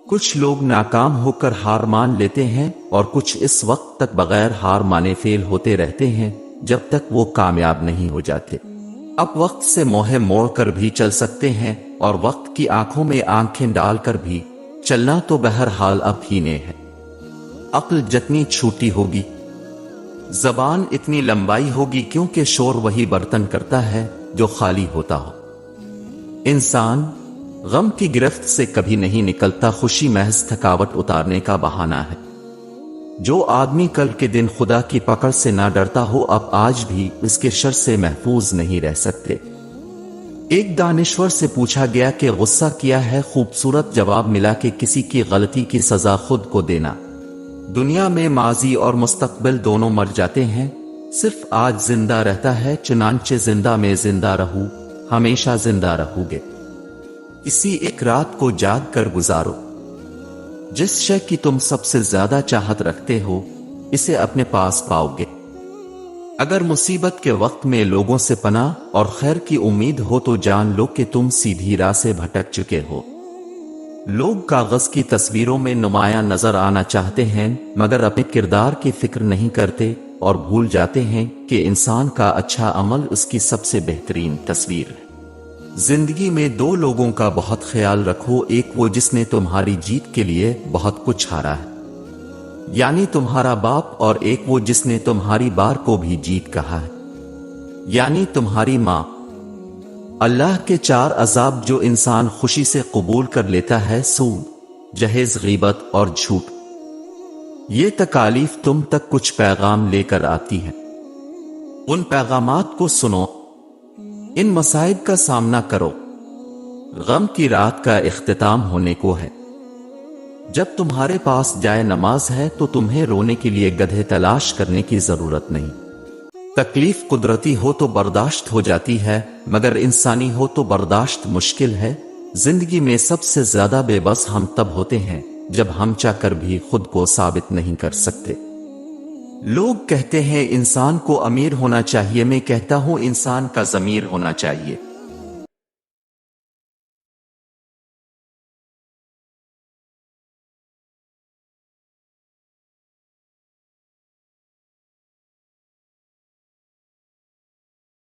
کچھ لوگ ناکام ہو کر ہار مان لیتے ہیں اور کچھ اس وقت تک بغیر ہار مانے فیل ہوتے رہتے ہیں جب تک وہ کامیاب نہیں ہو جاتے۔ اب وقت سے موہے موڑ کر بھی چل سکتے ہیں اور وقت کی آنکھوں میں آنکھیں ڈال کر بھی چلنا تو بہرحال اب ہی نے ہے۔ عقل جتنی چھوٹی ہوگی، زبان اتنی لمبائی ہوگی، کیونکہ شور وہی برتن کرتا ہے جو خالی ہوتا ہو۔ انسان غم کی گرفت سے کبھی نہیں نکلتا، خوشی محض تھکاوٹ اتارنے کا بہانہ ہے۔ جو آدمی کل کے دن خدا کی پکڑ سے نہ ڈرتا ہو، اب آج بھی اس کے شر سے محفوظ نہیں رہ سکتے۔ ایک دانشور سے پوچھا گیا کہ غصہ کیا ہے؟ خوبصورت جواب ملا کہ کسی کی غلطی کی سزا خود کو دینا۔ دنیا میں ماضی اور مستقبل دونوں مر جاتے ہیں، صرف آج زندہ رہتا ہے، چنانچہ زندہ میں زندہ رہو، ہمیشہ زندہ رہو گے۔ اسی ایک رات کو جاگ کر گزارو۔ جس شے کی تم سب سے زیادہ چاہت رکھتے ہو، اسے اپنے پاس پاؤ گے۔ اگر مصیبت کے وقت میں لوگوں سے پناہ اور خیر کی امید ہو تو جان لو کہ تم سیدھی راہ سے بھٹک چکے ہو۔ لوگ کاغذ کی تصویروں میں نمایاں نظر آنا چاہتے ہیں، مگر اپنے کردار کی فکر نہیں کرتے اور بھول جاتے ہیں کہ انسان کا اچھا عمل اس کی سب سے بہترین تصویر ہے۔ زندگی میں دو لوگوں کا بہت خیال رکھو، ایک وہ جس نے تمہاری جیت کے لیے بہت کچھ ہارا ہے، یعنی تمہارا باپ، اور ایک وہ جس نے تمہاری بار کو بھی جیت کہا ہے، یعنی تمہاری ماں۔ اللہ کے چار عذاب جو انسان خوشی سے قبول کر لیتا ہے: سود، جہیز، غیبت اور جھوٹ۔ یہ تکالیف تم تک کچھ پیغام لے کر آتی ہیں، ان پیغامات کو سنو، ان مصائب کا سامنا کرو۔ غم کی رات کا اختتام ہونے کو ہے۔ جب تمہارے پاس جائے نماز ہے تو تمہیں رونے کے لیے گدھے تلاش کرنے کی ضرورت نہیں۔ تکلیف قدرتی ہو تو برداشت ہو جاتی ہے، مگر انسانی ہو تو برداشت مشکل ہے۔ زندگی میں سب سے زیادہ بے بس ہم تب ہوتے ہیں جب ہم چاہ کر بھی خود کو ثابت نہیں کر سکتے۔ لوگ کہتے ہیں انسان کو امیر ہونا چاہیے، میں کہتا ہوں انسان کا ضمیر ہونا چاہیے۔